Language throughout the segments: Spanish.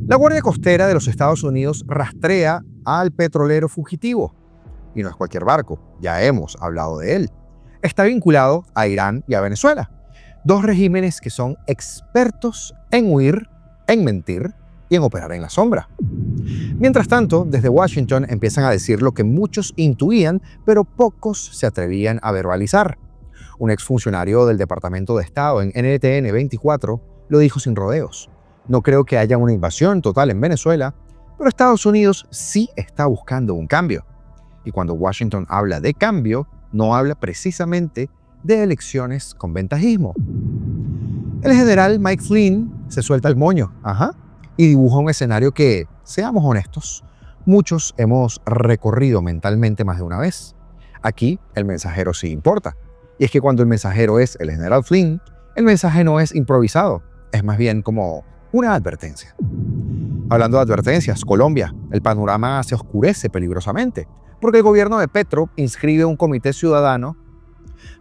La Guardia Costera de los Estados Unidos rastrea al petrolero fugitivo. Y no es cualquier barco, ya hemos hablado de él. Está vinculado a Irán y a Venezuela, dos regímenes que son expertos en huir, en mentir y en operar en la sombra. Mientras tanto, desde Washington empiezan a decir lo que muchos intuían, pero pocos se atrevían a verbalizar. Un exfuncionario del Departamento de Estado en NTN 24 lo dijo sin rodeos. No creo que haya una invasión total en Venezuela, pero Estados Unidos sí está buscando un cambio. Y cuando Washington habla de cambio, no habla precisamente de elecciones con ventajismo. El general Mike Flynn se suelta el moño, y dibuja un escenario que, seamos honestos, muchos hemos recorrido mentalmente más de una vez. Aquí el mensajero sí importa. Y es que cuando el mensajero es el general Flynn, el mensaje no es improvisado, es más bien como una advertencia. Hablando de advertencias, Colombia, el panorama se oscurece peligrosamente, porque el gobierno de Petro inscribe un comité ciudadano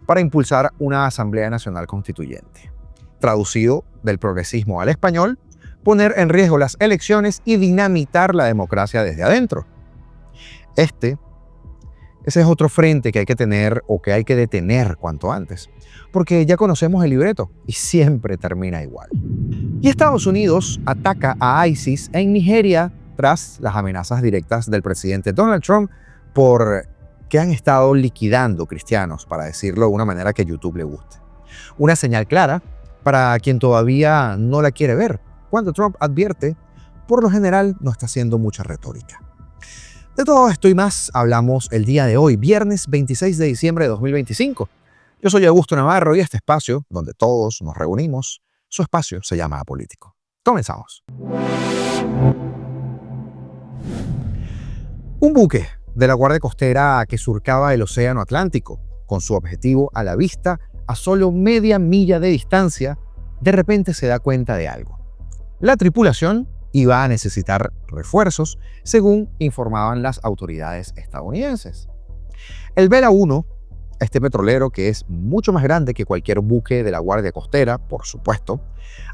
para impulsar una Asamblea Nacional Constituyente. Traducido del progresismo al español, poner en riesgo las elecciones y dinamitar la democracia desde adentro. Ese es otro frente que hay que tener o que hay que detener cuanto antes, porque ya conocemos el libreto y siempre termina igual. Y Estados Unidos ataca a ISIS en Nigeria tras las amenazas directas del presidente Donald Trump por que han estado liquidando cristianos, para decirlo de una manera que YouTube le guste. Una señal clara para quien todavía no la quiere ver, cuando Trump advierte, por lo general no está haciendo mucha retórica. De todo esto y más hablamos el día de hoy, viernes 26 de diciembre de 2025. Yo soy Augusto Navarro y este espacio, donde todos nos reunimos, su espacio se llama Apolítico. Comenzamos. Un buque de la Guardia Costera que surcaba el Océano Atlántico, con su objetivo a la vista, a solo media milla de distancia, de repente se da cuenta de algo. La tripulación iba a necesitar refuerzos, según informaban las autoridades estadounidenses. El Vela 1, este petrolero que es mucho más grande que cualquier buque de la Guardia Costera, por supuesto,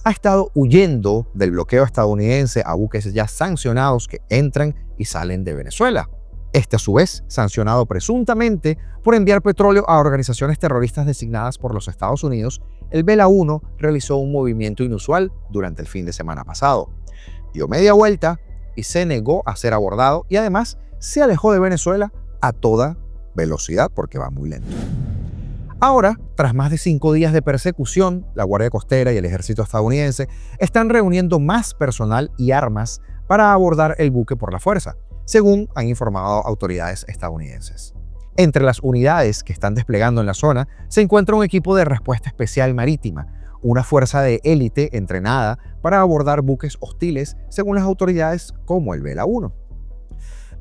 ha estado huyendo del bloqueo estadounidense a buques ya sancionados que entran y salen de Venezuela. Este, a su vez, sancionado presuntamente por enviar petróleo a organizaciones terroristas designadas por los Estados Unidos, el Vela 1 realizó un movimiento inusual durante el fin de semana pasado. Dio media vuelta y se negó a ser abordado y además se alejó de Venezuela a toda velocidad porque va muy lento. Ahora, tras más de 5 días de persecución, la Guardia Costera y el ejército estadounidense están reuniendo más personal y armas para abordar el buque por la fuerza, según han informado autoridades estadounidenses. Entre las unidades que están desplegando en la zona se encuentra un equipo de respuesta especial marítima, una fuerza de élite entrenada para abordar buques hostiles, según las autoridades, como el Vela 1.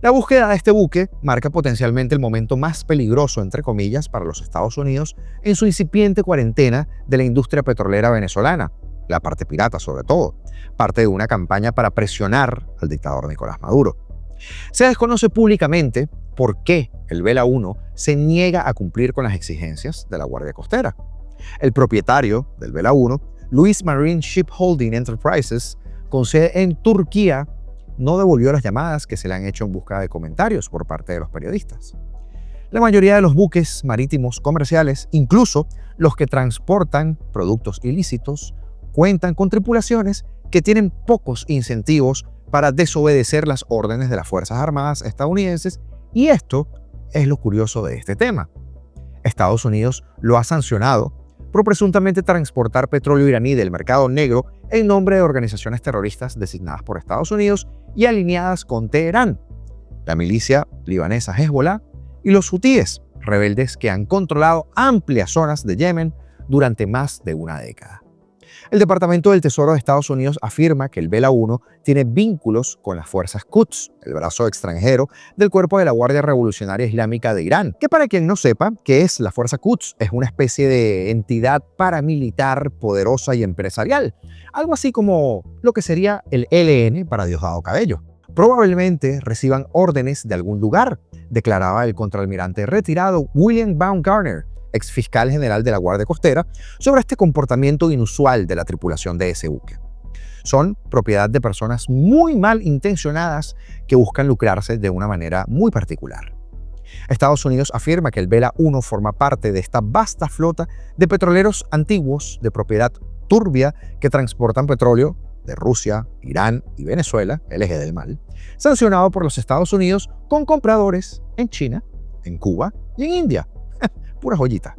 La búsqueda de este buque marca potencialmente el momento más peligroso, entre comillas, para los Estados Unidos en su incipiente cuarentena de la industria petrolera venezolana, la parte pirata sobre todo, parte de una campaña para presionar al dictador Nicolás Maduro. Se desconoce públicamente por qué el Vela 1 se niega a cumplir con las exigencias de la Guardia Costera. El propietario del Vela 1, Louis Marine Shipholding Enterprises, con sede en Turquía, no devolvió las llamadas que se le han hecho en busca de comentarios por parte de los periodistas. La mayoría de los buques marítimos comerciales, incluso los que transportan productos ilícitos, cuentan con tripulaciones que tienen pocos incentivos para desobedecer las órdenes de las Fuerzas Armadas estadounidenses, y esto es lo curioso de este tema. Estados Unidos lo ha sancionado por presuntamente transportar petróleo iraní del mercado negro en nombre de organizaciones terroristas designadas por Estados Unidos y alineadas con Teherán, la milicia libanesa Hezbollah y los hutíes, rebeldes que han controlado amplias zonas de Yemen durante más de una década. El Departamento del Tesoro de Estados Unidos afirma que el Vela 1 tiene vínculos con las fuerzas Quds, el brazo extranjero del cuerpo de la Guardia Revolucionaria Islámica de Irán, que, para quien no sepa qué es la fuerza Quds, es una especie de entidad paramilitar poderosa y empresarial, algo así como lo que sería el ELN para Diosdado Cabello. Probablemente reciban órdenes de algún lugar, declaraba el contraalmirante retirado William Baumgartner, ex fiscal general de la Guardia Costera, sobre este comportamiento inusual de la tripulación de ese buque. Son propiedad de personas muy mal intencionadas que buscan lucrarse de una manera muy particular. Estados Unidos afirma que el Vela 1 forma parte de esta vasta flota de petroleros antiguos de propiedad turbia que transportan petróleo de Rusia, Irán y Venezuela, el eje del mal, sancionado por los Estados Unidos con compradores en China, en Cuba y en India. Pura joyita.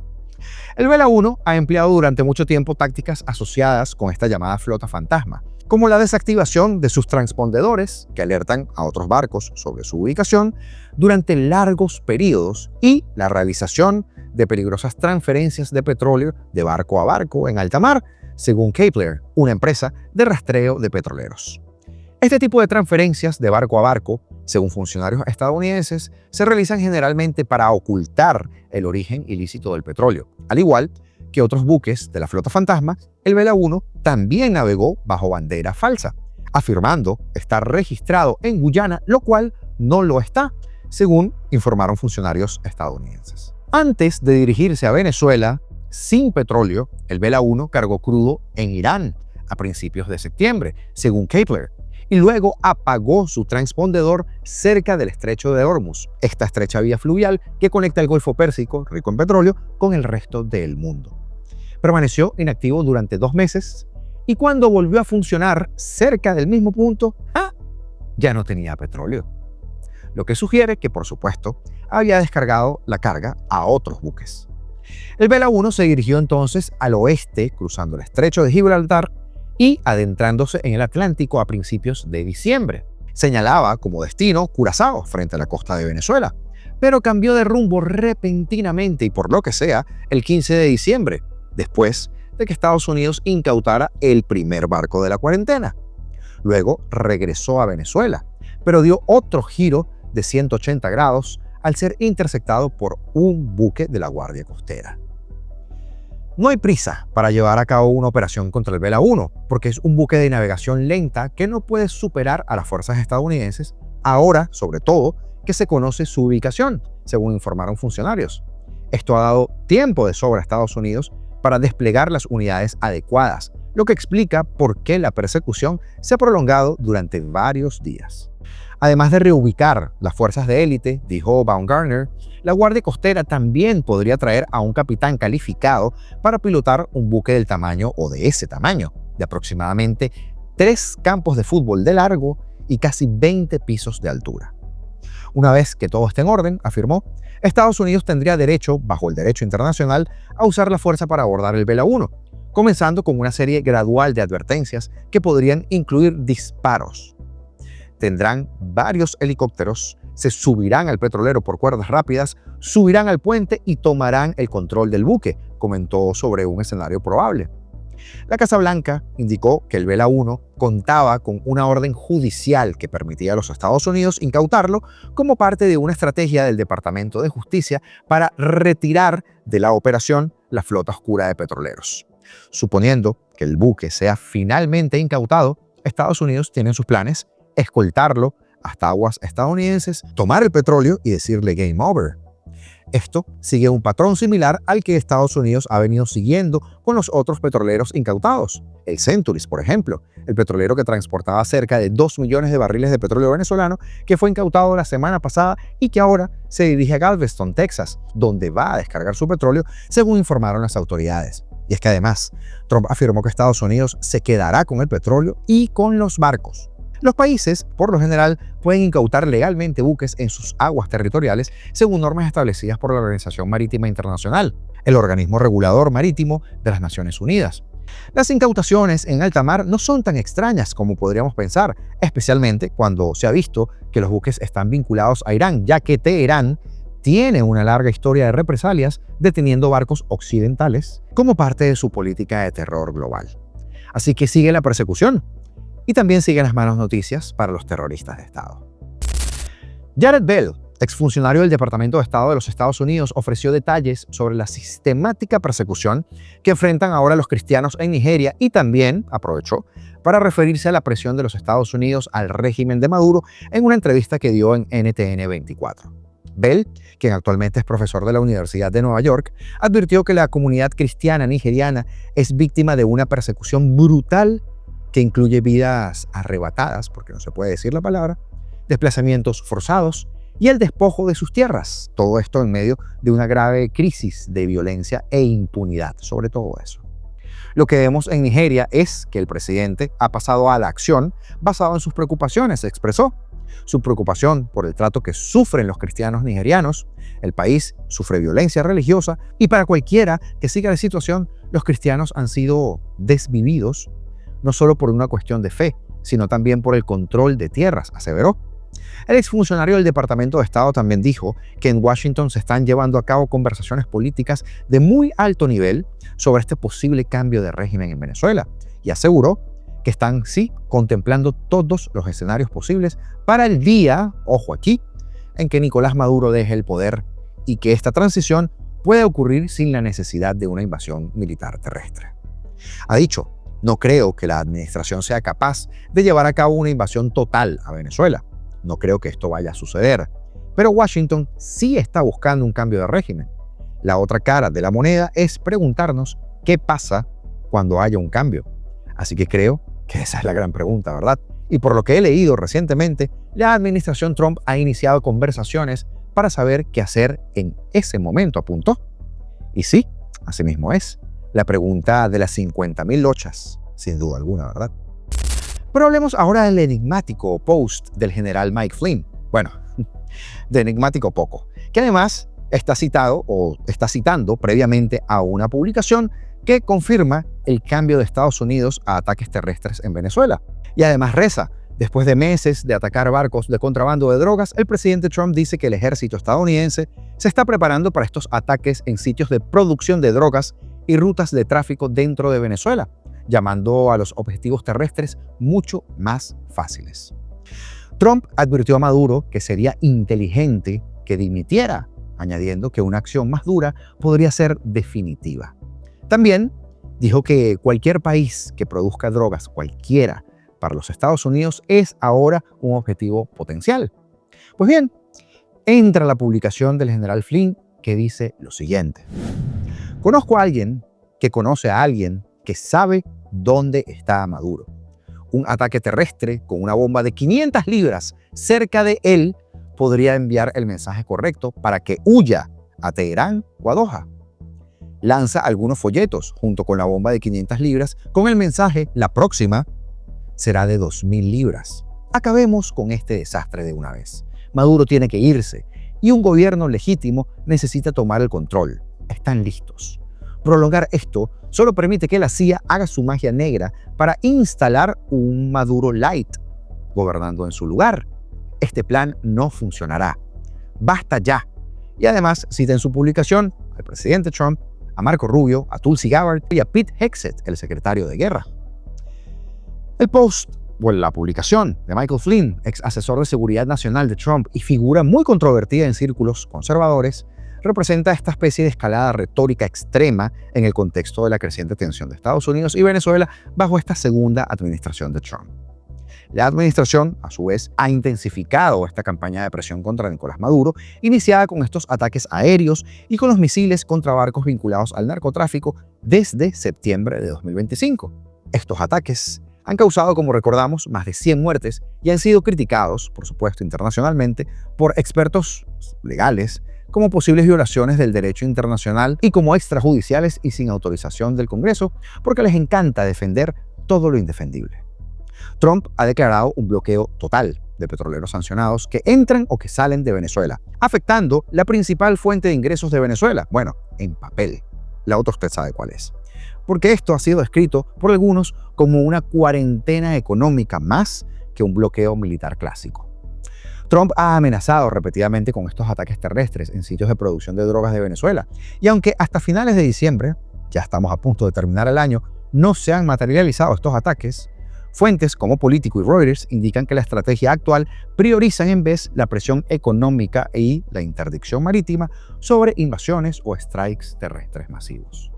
El Vela 1 ha empleado durante mucho tiempo tácticas asociadas con esta llamada flota fantasma, como la desactivación de sus transpondedores que alertan a otros barcos sobre su ubicación durante largos periodos y la realización de peligrosas transferencias de petróleo de barco a barco en alta mar, según Kepler, una empresa de rastreo de petroleros. Este tipo de transferencias de barco a barco, según funcionarios estadounidenses, se realizan generalmente para ocultar el origen ilícito del petróleo. Al igual que otros buques de la flota fantasma, el Vela 1 también navegó bajo bandera falsa, afirmando estar registrado en Guyana, lo cual no lo está, según informaron funcionarios estadounidenses. Antes de dirigirse a Venezuela sin petróleo, el Vela 1 cargó crudo en Irán a principios de septiembre, según Kepler, y luego apagó su transpondedor cerca del estrecho de Hormuz, esta estrecha vía fluvial que conecta el Golfo Pérsico, rico en petróleo, con el resto del mundo. Permaneció inactivo durante 2 meses y cuando volvió a funcionar cerca del mismo punto, ya no tenía petróleo. Lo que sugiere que, por supuesto, había descargado la carga a otros buques. El Vela 1 se dirigió entonces al oeste, cruzando el estrecho de Gibraltar y adentrándose en el Atlántico a principios de diciembre. Señalaba como destino Curazao, frente a la costa de Venezuela, pero cambió de rumbo repentinamente y por lo que sea el 15 de diciembre, después de que Estados Unidos incautara el primer barco de la cuarentena. Luego regresó a Venezuela, pero dio otro giro de 180 grados al ser interceptado por un buque de la Guardia Costera. No hay prisa para llevar a cabo una operación contra el Vela 1, porque es un buque de navegación lenta que no puede superar a las fuerzas estadounidenses, ahora, sobre todo, que se conoce su ubicación, según informaron funcionarios. Esto ha dado tiempo de sobra a Estados Unidos para desplegar las unidades adecuadas, lo que explica por qué la persecución se ha prolongado durante varios días. Además de reubicar las fuerzas de élite, dijo Baumgartner, la Guardia Costera también podría traer a un capitán calificado para pilotar un buque del tamaño o de ese tamaño, de aproximadamente 3 campos de fútbol de largo y casi 20 pisos de altura. Una vez que todo esté en orden, afirmó, Estados Unidos tendría derecho, bajo el derecho internacional, a usar la fuerza para abordar el Vela 1, comenzando con una serie gradual de advertencias que podrían incluir disparos. Tendrán varios helicópteros, se subirán al petrolero por cuerdas rápidas, subirán al puente y tomarán el control del buque, comentó sobre un escenario probable. La Casa Blanca indicó que el Vela 1 contaba con una orden judicial que permitía a los Estados Unidos incautarlo como parte de una estrategia del Departamento de Justicia para retirar de la operación la flota oscura de petroleros. Suponiendo que el buque sea finalmente incautado, Estados Unidos tiene en sus planes escoltarlo hasta aguas estadounidenses, tomar el petróleo y decirle game over. Esto sigue un patrón similar al que Estados Unidos ha venido siguiendo con los otros petroleros incautados. El Century, por ejemplo, el petrolero que transportaba cerca de 2 millones de barriles de petróleo venezolano, que fue incautado la semana pasada y que ahora se dirige a Galveston, Texas, donde va a descargar su petróleo, según informaron las autoridades. Y es que además, Trump afirmó que Estados Unidos se quedará con el petróleo y con los barcos. Los países, por lo general, pueden incautar legalmente buques en sus aguas territoriales según normas establecidas por la Organización Marítima Internacional, el organismo regulador marítimo de las Naciones Unidas. Las incautaciones en alta mar no son tan extrañas como podríamos pensar, especialmente cuando se ha visto que los buques están vinculados a Irán, ya que Teherán tiene una larga historia de represalias deteniendo barcos occidentales como parte de su política de terror global. Así que sigue la persecución. Y también siguen las malas noticias para los terroristas de Estado. Jared Bell, exfuncionario del Departamento de Estado de los Estados Unidos, ofreció detalles sobre la sistemática persecución que enfrentan ahora los cristianos en Nigeria y también aprovechó para referirse a la presión de los Estados Unidos al régimen de Maduro en una entrevista que dio en NTN 24. Bell, quien actualmente es profesor de la Universidad de Nueva York, advirtió que la comunidad cristiana nigeriana es víctima de una persecución brutal que incluye vidas arrebatadas, porque no se puede decir la palabra, desplazamientos forzados y el despojo de sus tierras. Todo esto en medio de una grave crisis de violencia e impunidad, sobre todo eso. Lo que vemos en Nigeria es que el presidente ha pasado a la acción basado en sus preocupaciones. Expresó su preocupación por el trato que sufren los cristianos nigerianos. El país sufre violencia religiosa y para cualquiera que siga la situación, los cristianos han sido desvividos, no solo por una cuestión de fe, sino también por el control de tierras, aseveró. El exfuncionario del Departamento de Estado también dijo que en Washington se están llevando a cabo conversaciones políticas de muy alto nivel sobre este posible cambio de régimen en Venezuela y aseguró que están, sí, contemplando todos los escenarios posibles para el día, ojo aquí, en que Nicolás Maduro deje el poder y que esta transición puede ocurrir sin la necesidad de una invasión militar terrestre. Ha dicho, no creo que la administración sea capaz de llevar a cabo una invasión total a Venezuela. No creo que esto vaya a suceder, pero Washington sí está buscando un cambio de régimen. La otra cara de la moneda es preguntarnos qué pasa cuando haya un cambio. Así que creo que esa es la gran pregunta, ¿verdad? Y por lo que he leído recientemente, la administración Trump ha iniciado conversaciones para saber qué hacer en ese momento, apuntó. Y sí, así mismo es. La pregunta de las 50.000 lochas, sin duda alguna, ¿verdad? Pero hablemos ahora del enigmático post del general Mike Flynn. Bueno, de enigmático poco, que además está citando previamente a una publicación que confirma el cambio de Estados Unidos a ataques terrestres en Venezuela. Y además reza, después de meses de atacar barcos de contrabando de drogas, el presidente Trump dice que el ejército estadounidense se está preparando para estos ataques en sitios de producción de drogas y rutas de tráfico dentro de Venezuela, llamando a los objetivos terrestres mucho más fáciles. Trump advirtió a Maduro que sería inteligente que dimitiera, añadiendo que una acción más dura podría ser definitiva. También dijo que cualquier país que produzca drogas, cualquiera, para los Estados Unidos es ahora un objetivo potencial. Pues bien, entra la publicación del general Flynn que dice lo siguiente. Conozco a alguien que conoce a alguien que sabe dónde está Maduro. Un ataque terrestre con una bomba de 500 libras cerca de él podría enviar el mensaje correcto para que huya a Teherán o a Doha. Lanza algunos folletos junto con la bomba de 500 libras con el mensaje «La próxima será de 2.000 libras». Acabemos con este desastre de una vez. Maduro tiene que irse y un gobierno legítimo necesita tomar el control. Están listos. Prolongar esto solo permite que la CIA haga su magia negra para instalar un Maduro Light gobernando en su lugar. Este plan no funcionará. Basta ya. Y además cita en su publicación al presidente Trump, a Marco Rubio, a Tulsi Gabbard y a Pete Hegseth, el secretario de Guerra. El post, o la publicación de Michael Flynn, ex asesor de seguridad nacional de Trump y figura muy controvertida en círculos conservadores, representa esta especie de escalada retórica extrema en el contexto de la creciente tensión de Estados Unidos y Venezuela bajo esta segunda administración de Trump. La administración, a su vez, ha intensificado esta campaña de presión contra Nicolás Maduro, iniciada con estos ataques aéreos y con los misiles contra barcos vinculados al narcotráfico desde septiembre de 2025. Estos ataques han causado, como recordamos, más de 100 muertes y han sido criticados, por supuesto, internacionalmente, por expertos legales, como posibles violaciones del derecho internacional y como extrajudiciales y sin autorización del Congreso, porque les encanta defender todo lo indefendible. Trump ha declarado un bloqueo total de petroleros sancionados que entran o que salen de Venezuela, afectando la principal fuente de ingresos de Venezuela. Bueno, en papel. La otra usted sabe cuál es. Porque esto ha sido descrito por algunos como una cuarentena económica más que un bloqueo militar clásico. Trump ha amenazado repetidamente con estos ataques terrestres en sitios de producción de drogas de Venezuela. Y aunque hasta finales de diciembre, ya estamos a punto de terminar el año, no se han materializado estos ataques, fuentes como Politico y Reuters indican que la estrategia actual prioriza en vez la presión económica y la interdicción marítima sobre invasiones o strikes terrestres masivos.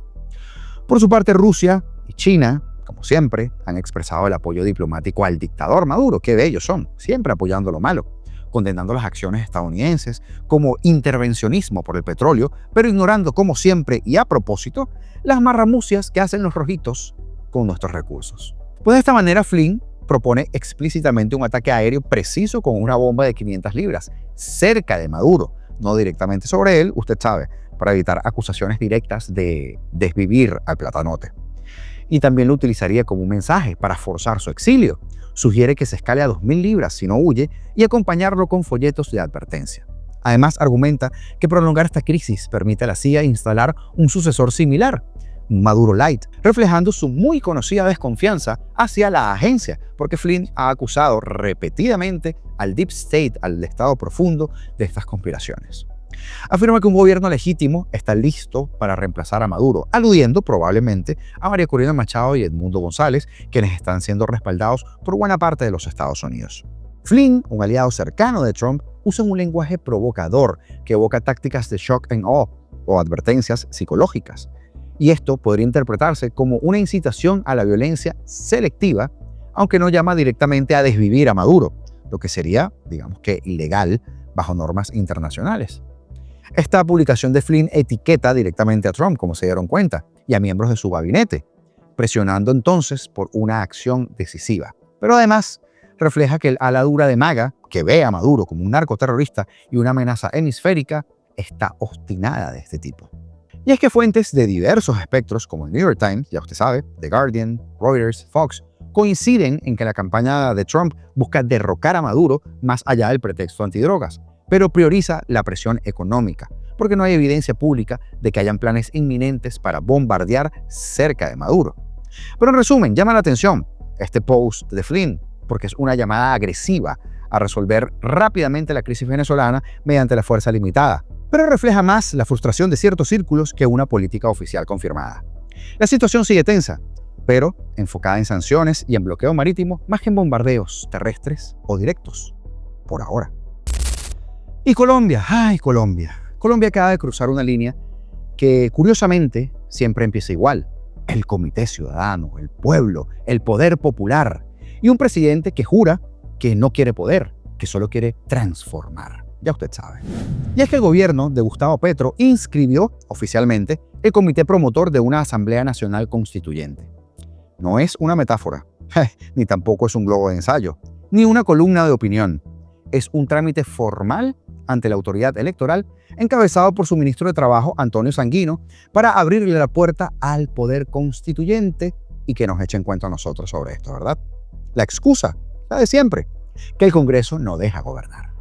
Por su parte, Rusia y China, como siempre, han expresado el apoyo diplomático al dictador Maduro. Qué bellos son, siempre apoyando lo malo, condenando las acciones estadounidenses como intervencionismo por el petróleo, pero ignorando, como siempre y a propósito, las marramucias que hacen los rojitos con nuestros recursos. Pues de esta manera Flynn propone explícitamente un ataque aéreo preciso con una bomba de 500 libras, cerca de Maduro, no directamente sobre él, usted sabe, para evitar acusaciones directas de desvivir al platanote. Y también lo utilizaría como un mensaje para forzar su exilio. Sugiere que se escale a 2.000 libras si no huye y acompañarlo con folletos de advertencia. Además, argumenta que prolongar esta crisis permite a la CIA instalar un sucesor similar, Maduro Light, reflejando su muy conocida desconfianza hacia la agencia, porque Flynn ha acusado repetidamente al Deep State, al Estado profundo, de estas conspiraciones. Afirma que un gobierno legítimo está listo para reemplazar a Maduro, aludiendo probablemente a María Corina Machado y Edmundo González, quienes están siendo respaldados por buena parte de los Estados Unidos. Flynn, un aliado cercano de Trump, usa un lenguaje provocador que evoca tácticas de shock and awe o advertencias psicológicas. Y esto podría interpretarse como una incitación a la violencia selectiva, aunque no llama directamente a desvivir a Maduro, lo que sería, digamos que, ilegal bajo normas internacionales. Esta publicación de Flynn etiqueta directamente a Trump, como se dieron cuenta, y a miembros de su gabinete, presionando entonces por una acción decisiva. Pero además, refleja que el ala dura de MAGA, que ve a Maduro como un narcoterrorista y una amenaza hemisférica, está obstinada de este tipo. Y es que fuentes de diversos espectros, como el New York Times, ya usted sabe, The Guardian, Reuters, Fox, coinciden en que la campaña de Trump busca derrocar a Maduro más allá del pretexto antidrogas, pero prioriza la presión económica, porque no hay evidencia pública de que hayan planes inminentes para bombardear cerca de Maduro. Pero en resumen, llama la atención este post de Flynn, porque es una llamada agresiva a resolver rápidamente la crisis venezolana mediante la fuerza limitada, pero refleja más la frustración de ciertos círculos que una política oficial confirmada. La situación sigue tensa, pero enfocada en sanciones y en bloqueo marítimo más que en bombardeos terrestres o directos, por ahora. Y Colombia, ¡ay Colombia! Colombia acaba de cruzar una línea que curiosamente siempre empieza igual. El comité ciudadano, el pueblo, el poder popular y un presidente que jura que no quiere poder, que solo quiere transformar. Ya usted sabe. Y es que el gobierno de Gustavo Petro inscribió oficialmente el comité promotor de una Asamblea Nacional Constituyente. No es una metáfora, ni tampoco es un globo de ensayo, ni una columna de opinión. Es un trámite formal ante la autoridad electoral encabezado por su ministro de Trabajo, Antonio Sanguino, para abrirle la puerta al poder constituyente y que nos echen cuenta a nosotros sobre esto, ¿verdad? La excusa, la de siempre, que el Congreso no deja gobernar,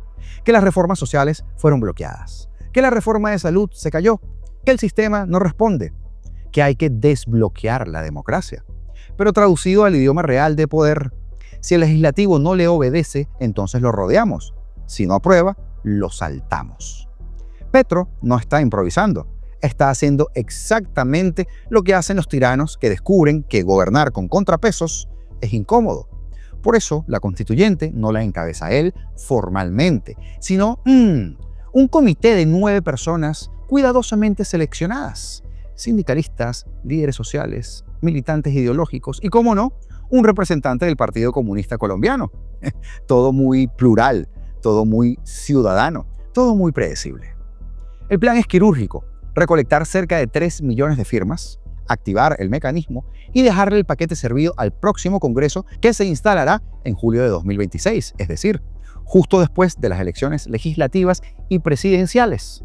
que las reformas sociales fueron bloqueadas, que la reforma de salud se cayó, que el sistema no responde, que hay que desbloquear la democracia. Pero traducido al idioma real de poder, si el legislativo no le obedece, entonces lo rodeamos. Si no aprueba, lo saltamos. Petro no está improvisando, está haciendo exactamente lo que hacen los tiranos que descubren que gobernar con contrapesos es incómodo. Por eso, la constituyente no la encabeza él formalmente, sino un comité de 9 personas cuidadosamente seleccionadas, sindicalistas, líderes sociales, militantes ideológicos y, cómo no, un representante del Partido Comunista Colombiano. Todo muy plural, todo muy ciudadano, todo muy predecible. El plan es quirúrgico: recolectar cerca de 3 millones de firmas, activar el mecanismo y dejarle el paquete servido al próximo Congreso, que se instalará en julio de 2026, es decir, justo después de las elecciones legislativas y presidenciales.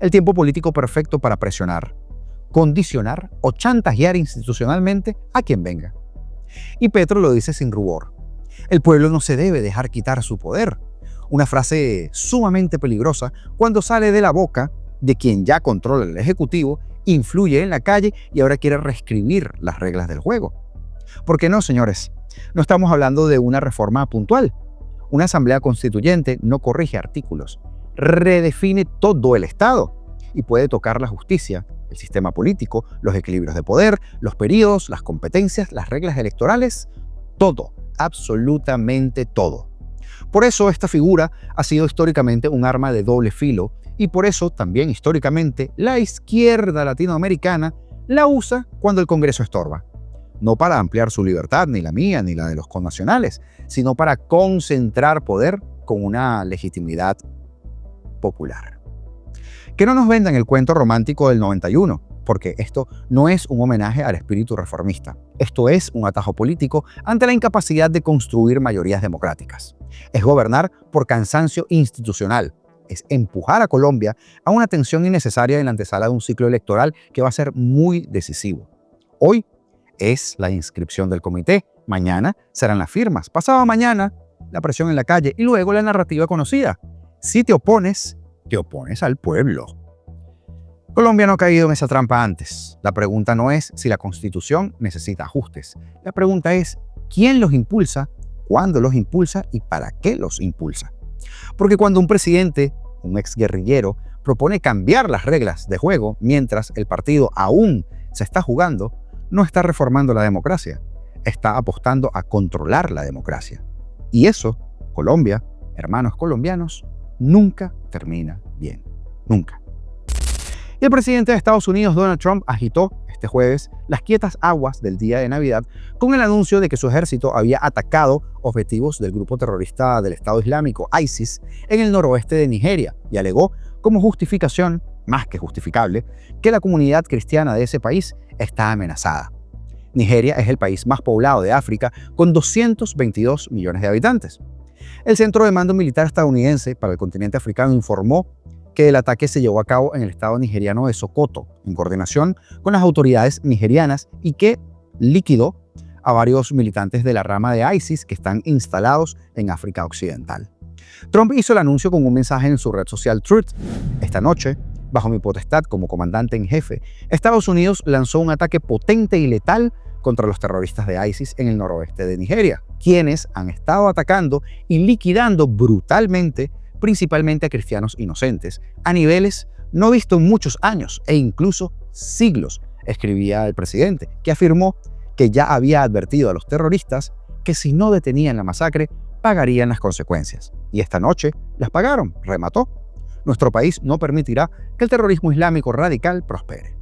El tiempo político perfecto para presionar, condicionar o chantajear institucionalmente a quien venga. Y Petro lo dice sin rubor: el pueblo no se debe dejar quitar su poder. Una frase sumamente peligrosa cuando sale de la boca de quien ya controla el Ejecutivo, influye en la calle y ahora quiere reescribir las reglas del juego. ¿Por qué no, señores? No estamos hablando de una reforma puntual. Una asamblea constituyente no corrige artículos, redefine todo el Estado y puede tocar la justicia, el sistema político, los equilibrios de poder, los periodos, las competencias, las reglas electorales, todo, absolutamente todo. Por eso esta figura ha sido históricamente un arma de doble filo y por eso también históricamente la izquierda latinoamericana la usa cuando el Congreso estorba. No para ampliar su libertad, ni la mía, ni la de los connacionales, sino para concentrar poder con una legitimidad popular. Que no nos vendan el cuento romántico del 91, porque esto no es un homenaje al espíritu reformista. Esto es un atajo político ante la incapacidad de construir mayorías democráticas. Es gobernar por cansancio institucional. Es empujar a Colombia a una tensión innecesaria en la antesala de un ciclo electoral que va a ser muy decisivo. Hoy es la inscripción del comité, mañana serán las firmas, pasado mañana la presión en la calle y luego la narrativa conocida. Si te opones al pueblo. Colombia no ha caído en esa trampa antes. La pregunta no es si la Constitución necesita ajustes. La pregunta es quién los impulsa, cuándo los impulsa y para qué los impulsa. Porque cuando un presidente, un exguerrillero, propone cambiar las reglas de juego mientras el partido aún se está jugando, no está reformando la democracia, está apostando a controlar la democracia. Y eso, Colombia, hermanos colombianos, nunca termina bien. Nunca. Y el presidente de Estados Unidos, Donald Trump, agitó este jueves las quietas aguas del día de Navidad con el anuncio de que su ejército había atacado objetivos del grupo terrorista del Estado Islámico, ISIS, en el noroeste de Nigeria, y alegó como justificación, más que justificable, que la comunidad cristiana de ese país está amenazada. Nigeria es el país más poblado de África, con 222 millones de habitantes. El Centro de Mando Militar estadounidense para el continente africano informó que el ataque se llevó a cabo en el estado nigeriano de Sokoto, en coordinación con las autoridades nigerianas, y que liquidó a varios militantes de la rama de ISIS que están instalados en África Occidental. Trump hizo el anuncio con un mensaje en su red social Truth. Esta noche, bajo mi potestad como comandante en jefe, Estados Unidos lanzó un ataque potente y letal contra los terroristas de ISIS en el noroeste de Nigeria, quienes han estado atacando y liquidando brutalmente principalmente a cristianos inocentes, a niveles no vistos en muchos años e incluso siglos, escribía el presidente, que afirmó que ya había advertido a los terroristas que si no detenían la masacre, pagarían las consecuencias. Y esta noche las pagaron, remató. Nuestro país no permitirá que el terrorismo islámico radical prospere.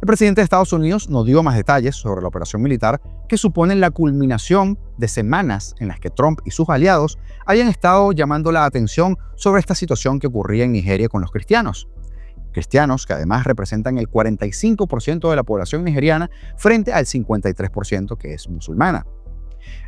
El presidente de Estados Unidos no dio más detalles sobre la operación militar, que supone la culminación de semanas en las que Trump y sus aliados hayan estado llamando la atención sobre esta situación que ocurría en Nigeria con los cristianos. Cristianos que además representan el 45% de la población nigeriana frente al 53% que es musulmana.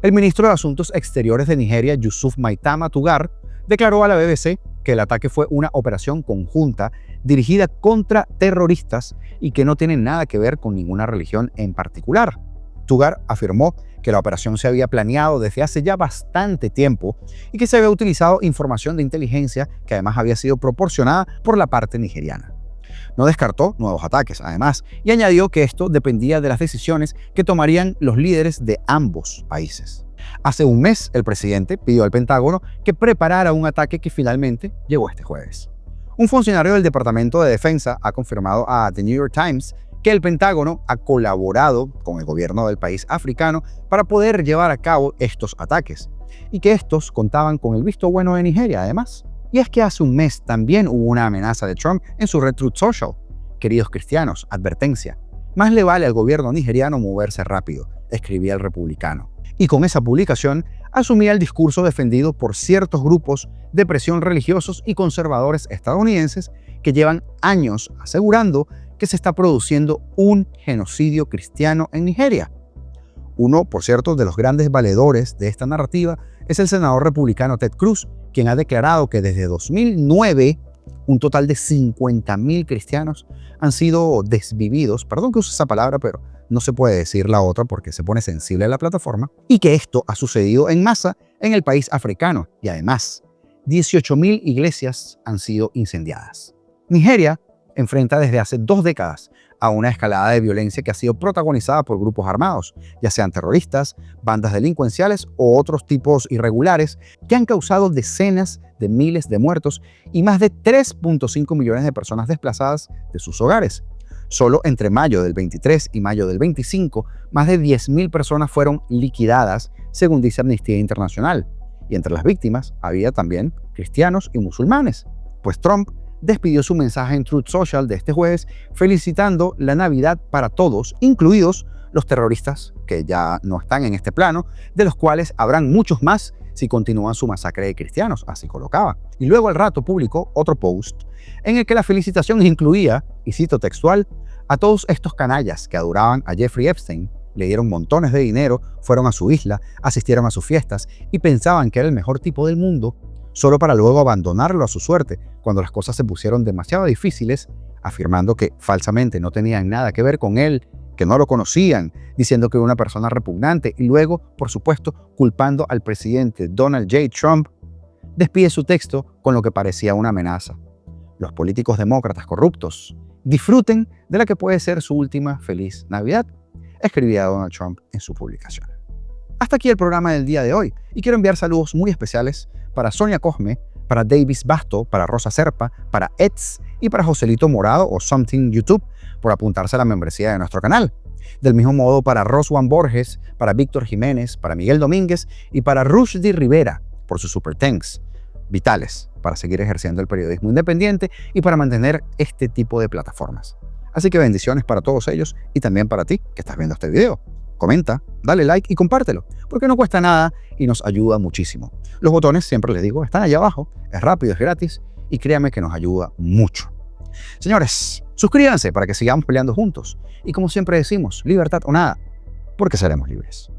El ministro de Asuntos Exteriores de Nigeria, Yusuf Maitama Tugar, declaró a la BBC que el ataque fue una operación conjunta dirigida contra terroristas y que no tiene nada que ver con ninguna religión en particular. Tugar afirmó que la operación se había planeado desde hace ya bastante tiempo y que se había utilizado información de inteligencia que además había sido proporcionada por la parte nigeriana. No descartó nuevos ataques, además, y añadió que esto dependía de las decisiones que tomarían los líderes de ambos países. Hace un mes, el presidente pidió al Pentágono que preparara un ataque que finalmente llegó este jueves. Un funcionario del Departamento de Defensa ha confirmado a The New York Times que el Pentágono ha colaborado con el gobierno del país africano para poder llevar a cabo estos ataques, y que estos contaban con el visto bueno de Nigeria, además. Y es que hace un mes también hubo una amenaza de Trump en su red Truth Social. Queridos cristianos, advertencia, más le vale al gobierno nigeriano moverse rápido, escribía el republicano. Y con esa publicación asumía el discurso defendido por ciertos grupos de presión religiosos y conservadores estadounidenses que llevan años asegurando que se está produciendo un genocidio cristiano en Nigeria. Uno, por cierto, de los grandes valedores de esta narrativa es el senador republicano Ted Cruz, quien ha declarado que desde 2009 un total de 50.000 cristianos han sido desvividos, perdón que use esa palabra, pero no se puede decir la otra porque se pone sensible a la plataforma, y que esto ha sucedido en masa en el país africano, y además 18.000 iglesias han sido incendiadas. Nigeria enfrenta desde hace 2 décadas a una escalada de violencia que ha sido protagonizada por grupos armados, ya sean terroristas, bandas delincuenciales o otros tipos irregulares, que han causado decenas de miles de muertos y más de 3.5 millones de personas desplazadas de sus hogares. Solo entre mayo del 23 y mayo del 25, más de 10.000 personas fueron liquidadas, según dice Amnistía Internacional. Y entre las víctimas había también cristianos y musulmanes. Pues Trump despidió su mensaje en Truth Social de este jueves felicitando la Navidad para todos, incluidos los terroristas que ya no están en este plano, de los cuales habrán muchos más si continúan su masacre de cristianos, así colocaba. Y luego al rato publicó otro post en el que la felicitación incluía, y cito textual, A todos estos canallas que adoraban a Jeffrey Epstein, le dieron montones de dinero, fueron a su isla, asistieron a sus fiestas y pensaban que era el mejor tipo del mundo, solo para luego abandonarlo a su suerte cuando las cosas se pusieron demasiado difíciles, afirmando que falsamente no tenían nada que ver con él, que no lo conocían, diciendo que era una persona repugnante y luego, por supuesto, culpando al presidente Donald J. Trump. Despide su texto con lo que parecía una amenaza. Los políticos demócratas corruptos disfruten de la que puede ser su última feliz Navidad, escribía Donald Trump en su publicación. Hasta aquí el programa del día de hoy y quiero enviar saludos muy especiales para Sonia Cosme, para Davis Basto, para Rosa Serpa, para Eds y para Joselito Morado o Something YouTube por apuntarse a la membresía de nuestro canal. Del mismo modo para Roswan Borges, para Víctor Jiménez, para Miguel Domínguez y para Rushdie Rivera por sus super thanks vitales para seguir ejerciendo el periodismo independiente y para mantener este tipo de plataformas. Así que bendiciones para todos ellos y también para ti que estás viendo este video. Comenta, dale like y compártelo, porque no cuesta nada y nos ayuda muchísimo. Los botones, siempre les digo, están allá abajo, es rápido, es gratis y créanme que nos ayuda mucho. Señores, suscríbanse para que sigamos peleando juntos y como siempre decimos, libertad o nada, porque seremos libres.